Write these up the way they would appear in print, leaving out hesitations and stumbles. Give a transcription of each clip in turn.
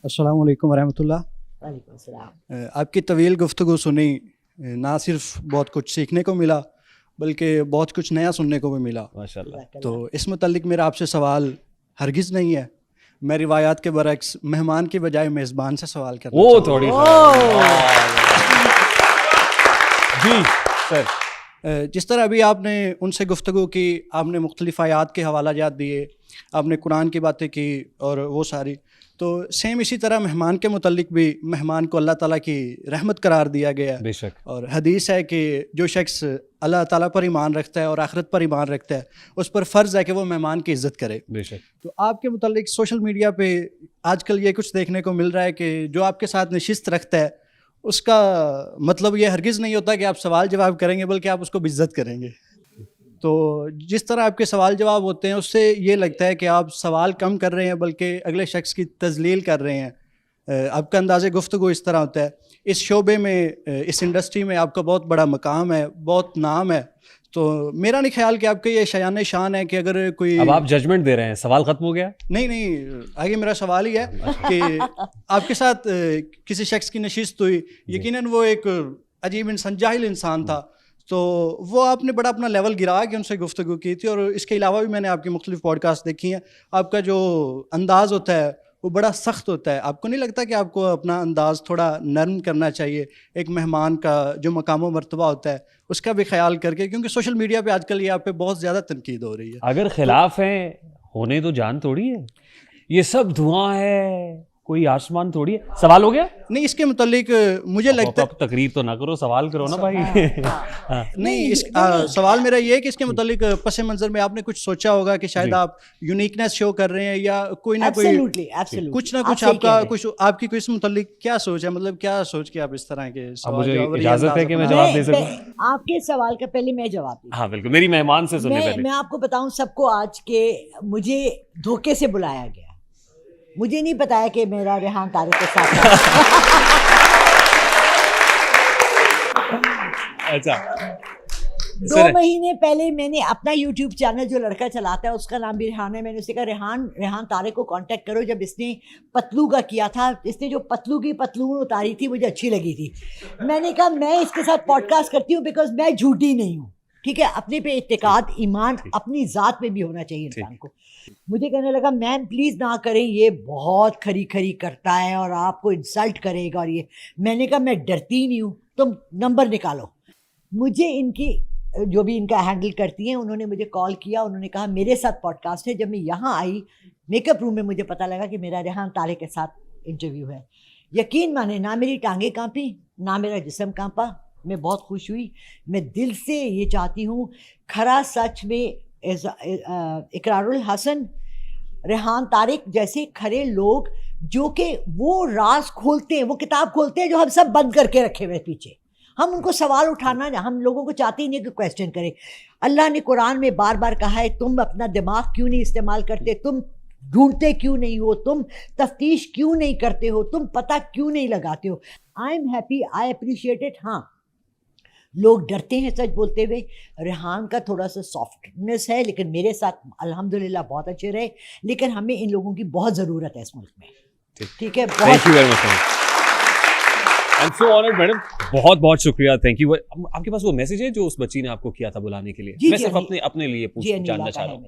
अस्सलाम वालेकुम वरहमतुल्लाह। वालेकुम सलाम। आपकी तवील गुफ्तगू सुनी, ना सिर्फ बहुत कुछ सीखने को मिला बल्कि बहुत कुछ नया सुनने को भी मिला। माशाल्लाह। तो इस मुतल्लिक मेरा आपसे सवाल हरगिज़ नहीं है, मैं रिवायात के बरक्स मेहमान की बजाय मेज़बान से सवाल करना वो चाहूँगा। थोड़ी जी सर। जिस तरह अभी आपने उनसे गुफ्तगू की, आपने मुख्तलिफ़ आयात के हवाला जात दिए, आपने कुरान की बातें की और वो सारी, तो सेम इसी तरह मेहमान के मुतल्लिक भी मेहमान को अल्लाह ताला की रहमत करार दिया गया। बेशक। और हदीस है कि जो शख्स अल्लाह ताला पर ईमान रखता है और आखिरत पर ईमान रखता है, उस पर फ़र्ज़ है कि वो मेहमान की इज़्ज़त करे। बेशक। तो आपके मुतल्लिक सोशल मीडिया पे आजकल ये कुछ देखने को मिल रहा है कि जो आपके साथ नशिस्त रखता है उसका मतलब ये हरगिज़ नहीं होता कि आप सवाल जवाब करेंगे, बल्कि आप उसको बेइज्जत करेंगे। तो जिस तरह आपके सवाल जवाब होते हैं उससे ये लगता है कि आप सवाल कम कर रहे हैं बल्कि अगले शख्स की तज़लील कर रहे हैं। आपका अंदाज़े गुफ्तगू इस तरह होता है। इस शोबे में, इस इंडस्ट्री में आपका बहुत बड़ा मकाम है, बहुत नाम है। तो मेरा नहीं ख्याल कि आपके ये शान शान है कि अगर कोई... अब आप जजमेंट दे रहे हैं, सवाल खत्म हो गया? नहीं, आगे मेरा सवाल ही है कि आपके साथ किसी शख्स की नशिस्त हुई, यकीनन वो एक अजीब इंसान, जाहिल इंसान था, तो वो आपने बड़ा अपना लेवल गिरा के उनसे गुफ्तगू की थी। और इसके अलावा भी मैंने आपकी मुख्तलिफ पॉडकास्ट देखी हैं, आपका जो अंदाज़ होता है वो बड़ा सख्त होता है। आपको नहीं लगता कि आपको अपना अंदाज़ थोड़ा नरम करना चाहिए, एक मेहमान का जो मकाम व मर्तबा होता है उसका भी ख्याल करके, क्योंकि सोशल मीडिया पे आजकल ये आप पे बहुत ज़्यादा तनकीद हो रही है। अगर खिलाफ हैं होने तो जान थोड़ी है, ये सब धुआं है, कोई आसमान थोड़ी है। सवाल हो गया? नहीं, इसके मुतालिक मुझे लगता है... अब तकरीर तो ना करो, सवाल करो ना भाई। नहीं, सवाल मेरा ये है कि इसके मुतालिक पस मंज़र में आपने कुछ सोचा होगा कि शायद आप यूनिकनेस शो कर रहे हैं या कोई ना कोई कुछ ना कुछ आपका कुछ आपकी कोई इस मुतालिक क्या सोच है, मतलब क्या सोच के आप इस तरह के अब मुझे इजाजत है कि मैं जवाब दे सकूं? आपके सवाल का पहले मैं जवाब दूं। हाँ बिल्कुल, मेरी मेहमान से सुनिए पहले। मैं आपको बताऊं, सबको आज के मुझे धोखे से बुलाया गया, मुझे नहीं बताया कि मेरा रेहान तारिक के साथ अच्छा। 2 महीने पहले मैंने अपना YouTube चैनल, जो लड़का चलाता है उसका नाम भी रेहान है, मैंने उससे कहा रेहान तारिक को कांटेक्ट करो। जब इसने पतलू का किया था, इसने जो पतलू की पतलून उतारी थी मुझे अच्छी लगी थी। मैंने कहा मैं इसके साथ पॉडकास्ट करती हूँ बिकॉज मैं झूठी नहीं हूँ, ठीक है। अपने पे इत्तेकाद, ईमान अपनी ज़ात पे भी होना चाहिए इंसान को। मुझे कहने लगा मैम प्लीज़ ना करें, ये बहुत खरी खरी करता है और आपको इंसल्ट करेगा और ये। मैंने कहा मैं डरती नहीं हूँ, तुम नंबर निकालो। मुझे इनकी जो भी इनका हैंडल करती हैं उन्होंने मुझे कॉल किया, उन्होंने कहा मेरे साथ पॉडकास्ट है। जब मैं यहाँ आई मेकअप रूम में मुझे पता लगा कि मेरा रेहान तारिक के साथ इंटरव्यू है। यकीन माने ना मेरी टांगें कांपी ना मेरा जिस्म कांपा, मैं बहुत खुश हुई। मैं दिल से ये चाहती हूँ, खरा सच में इकरारुल हसन, रेहान तारिक जैसे खरे लोग जो कि वो राज खोलते हैं, वो किताब खोलते हैं जो हम सब बंद करके रखे हुए पीछे। हम उनको सवाल उठाना, हम लोगों को चाहते ही नहीं कि क्वेश्चन करें। अल्लाह ने कुरान में बार बार कहा है तुम अपना दिमाग क्यों नहीं इस्तेमाल करते, तुम ढूंढते क्यों नहीं हो, तुम तफ्तीश क्यों नहीं करते हो, तुम पता क्यों नहीं लगाते हो। आई am happy, I appreciate it. हाँ, लोग डरते हैं सच बोलते हुए। रेहान का थोड़ा सा सॉफ्टनेस है, लेकिन मेरे साथ अल्हम्दुलिल्लाह बहुत अच्छे रहे। लेकिन हमें इन लोगों की बहुत ज़रूरत है इस मुल्क में, ठीक है। Thank you very much, I am so honoured madam, बहुत बहुत शुक्रिया, थैंक यू। आपके पास वो मैसेज है जो उस बच्ची ने आपको किया था बुलाने के लिए? मैं सिर्फ अपने लिए जानना चाह रहा हूँ,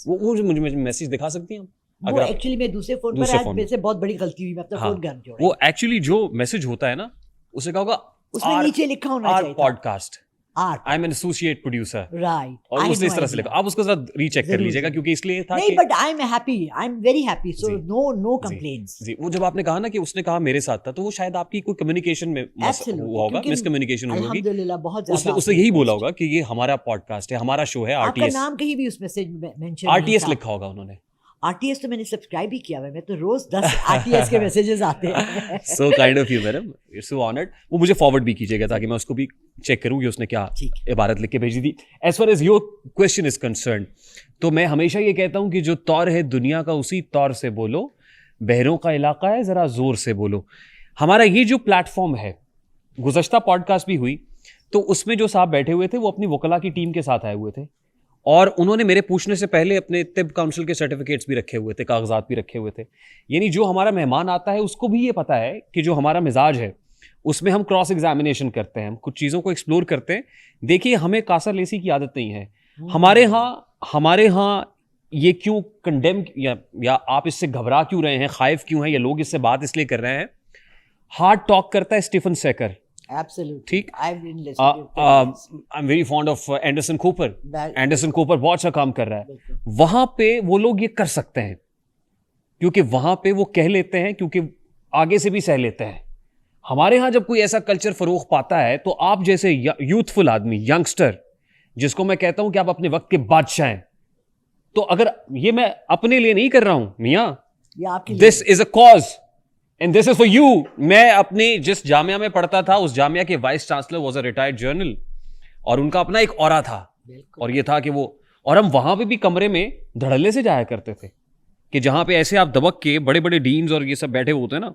वो मुझे मैसेज दिखा सकती हैं? वो एक्चुअली मैं दूसरे फोन पर, आज मेरे से बहुत बड़ी गलती हुई, मैं अपना फोन घर जोड़ा। वो एक्चुअली जो मैसेज होता है ना, उसे क्या होगा, उसमें नीचे लिखा होना चाहिए podcast, I am an associate producer, right, और उसने इस तरह से लिखा। आप उसको जरा रीचेक कर लीजिएगा, क्योंकि इसलिए था नहीं, but I am happy, I am very happy, so no complaints. जी, वो जब आपने कहा ना कि उसने कहा मेरे साथ था, तो वो शायद आपकी कोई कम्युनिकेशन में हुआ होगा, मिसकम्युनिकेशन हुई होगी। अल्हम्दुलिल्लाह बहुत ज्यादा उसने यही बोला होगा कि ये हमारा पॉडकास्ट है, हमारा शो है, आपका नाम कहीं भी उस मैसेज में मेंशन आरटीएस लिखा होगा उन्होंने। आरटीएस तो मैंने सब्सक्राइब ही किया हुआ है, मैं तो रोज 10 आरटीएस के मैसेजेस आते हैं। So kind of you madam, it's so honoured. वो मुझे फॉरवर्ड भी कीजिएगा ताकि मैं उसको भी चेक करूं कि उसने क्या इबारत लिख के भेजी थी। As far as your question is concern, तो मैं हमेशा ये कहता हूं कि जो तौर है दुनिया का उसी तौर से बोलो, बहरों का इलाका है जरा जोर से बोलो। हमारा ये जो प्लेटफॉर्म है, गुज़श्ता पॉडकास्ट भी हुई तो उसमें जो साहब बैठे हुए थे वो अपनी वकला की टीम के साथ आए हुए थे। और उन्होंने मेरे पूछने से पहले अपने तिब काउंसिल के सर्टिफिकेट्स भी रखे हुए थे, कागजात भी रखे हुए थे। यानी जो हमारा मेहमान आता है उसको भी ये पता है कि जो हमारा मिजाज है उसमें हम क्रॉस एग्जामिनेशन करते हैं, हम कुछ चीज़ों को एक्सप्लोर करते हैं। देखिए, हमें कासर लेसी की आदत नहीं है। हमारे यहाँ ये क्यों कंडेम या आप इससे घबरा क्यों रहे हैं, खाइफ क्यों हैं, या लोग इससे बात इसलिए कर रहे हैं? हार्ड टॉक करता है स्टीफन सेकर, Absolutely. ठीक। I've been listening to I am very fond of Anderson Cooper. Anderson Cooper बहुत अच्छा काम कर रहा है। वहां पे वो लोग ये कर सकते हैं क्योंकि वहां पे वो कह लेते हैं, क्योंकि आगे से भी सह लेते हैं। हमारे यहां जब कोई ऐसा कल्चर फरोग पाता है तो आप जैसे यूथफुल आदमी, यंगस्टर, जिसको मैं कहता हूं कि आप अपने वक्त के बादशाह हैं, तो अगर ये मैं अपने लिए नहीं कर रहा हूं मियां, this is a cause and this is for you. मैं अपनी जिस जामिया में पढ़ता था उस जामिया के vice chancellor was a retired journal, और उनका अपना एक ऑरा था, और ये था कि वो, और हम वहां पे भी कमरे में धड़ल्ले से जाया करते थे कि जहां पे ऐसे आप दबक के बड़े बड़े डीन्स और ये सब बैठे होते हैं ना,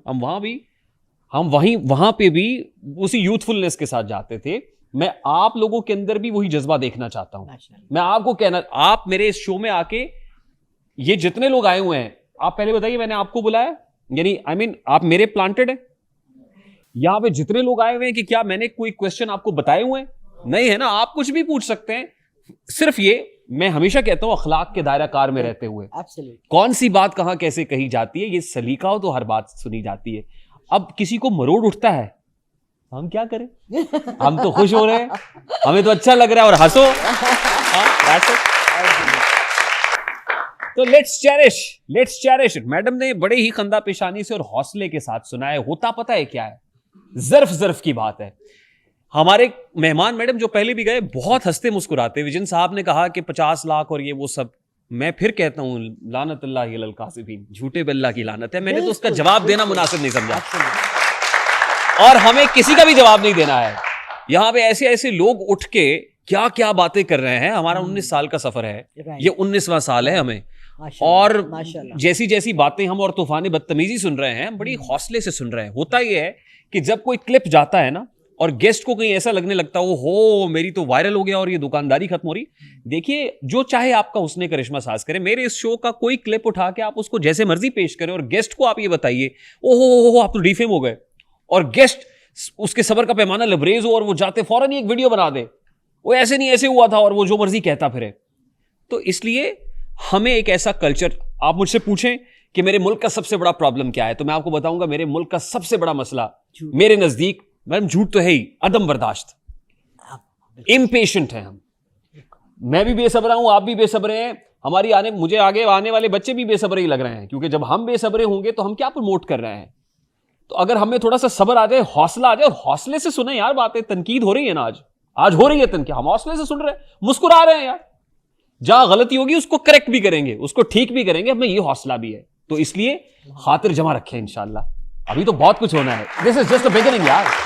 हम वहां पे भी उसी यूथफुलनेस के साथ जाते थे। मैं आप लोगों के अंदर भी वही जज्बा देखना चाहता हूं। मैं आपको कहना, आप मेरे इस शो में आके, ये जितने लोग आए हुए हैं, आप पहले बताइए मैंने आपको बुलाया, यानी आई मीन आप मेरे प्लांटेड हैं? यहां पे जितने लोग आए हुए हैं कि क्या मैंने कोई क्वेश्चन आपको बताए हुए हैं? नहीं है ना। आप कुछ भी पूछ सकते हैं। सिर्फ ये मैं हमेशा कहता हूं, अखलाक के दायरा कार में रहते हुए कौन सी बात कहां कैसे कही जाती है, ये सलीका हो तो हर बात सुनी जाती है। अब किसी को मरोड़ उठता है, हम क्या करें? हम तो खुश हो रहे हैं, हमें तो अच्छा लग रहा है, और हंसो। तो लेट्स चेरिश। मैडम ने बड़े ही खंदा पेशानी से और हौसले के साथ सुना है। होता पता है क्या है? ज़र्फ की बात है। हमारे मेहमान मैडम जो पहले भी गए, बहुत हंसते मुस्कुराते। विजन साहब ने कहा कि 50 लाख और ये वो सब। मैं फिर कहता हूं, लानतुल्लाहि अलल काज़िबीन, झूठे पे अल्लाह की लानत है। मैंने तो उसका जवाब देना मुनासिब नहीं समझा, और हमें किसी का भी जवाब नहीं देना है। यहां पे ऐसे ऐसे लोग उठ के क्या क्या बातें कर रहे हैं। हमारा 19 साल का सफर है, ये 19वां साल है हमें, और जैसी जैसी बातें हम और तूफानी बदतमीजी सुन रहे हैं, बड़ी हौसले से सुन रहे हैं। होता यह है कि जब कोई क्लिप जाता है ना, और गेस्ट को कहीं ऐसा लगने लगता हो मेरी तो वायरल हो गया और ये दुकानदारी खत्म हो रही। देखिए, जो चाहे आपका उसने करिश्मा साज करे, मेरे इस शो का कोई क्लिप उठा के आप उसको जैसे मर्जी पेश करें, और गेस्ट को आप ये बताइए ओहो आप तो डिफेम हो गए, और गेस्ट उसके सबर का पैमाना लबरेज हो और वो जाते फौरन ही एक वीडियो बना दे, वो ऐसे नहीं ऐसे हुआ था, और वो जो मर्जी कहता फिरे। तो इसलिए हमें एक ऐसा कल्चर, आप मुझसे पूछें कि मेरे मुल्क का सबसे बड़ा प्रॉब्लम क्या है, तो मैं आपको बताऊंगा मेरे मुल्क का सबसे बड़ा मसला मेरे नजदीक, मैडम झूठ तो है ही, अदम बर्दाश्त। इम्पेशेंट है हम। मैं भी बेसब्र हूं, आप भी बेसब्रे हैं, मुझे आगे आने वाले बच्चे भी बेसब्रे ही लग रहे हैं, क्योंकि जब हम बेसब्रे होंगे तो हम क्या प्रमोट कर रहे हैं। तो अगर हमें थोड़ा सा सब्र आ जाए, हौसला आ जाए, और हौसले से सुने यार बातें। तनकीद हो रही है ना, आज हो रही है तनकीद, हम हौसले से सुन रहे हैं, मुस्कुरा रहे हैं यार। जहां गलती होगी उसको करेक्ट भी करेंगे, उसको ठीक भी करेंगे, हमें ये हौसला भी है। तो इसलिए खातिर जमा रखें इंशाल्लाह। अभी तो बहुत कुछ होना है। This is just the beginning यार।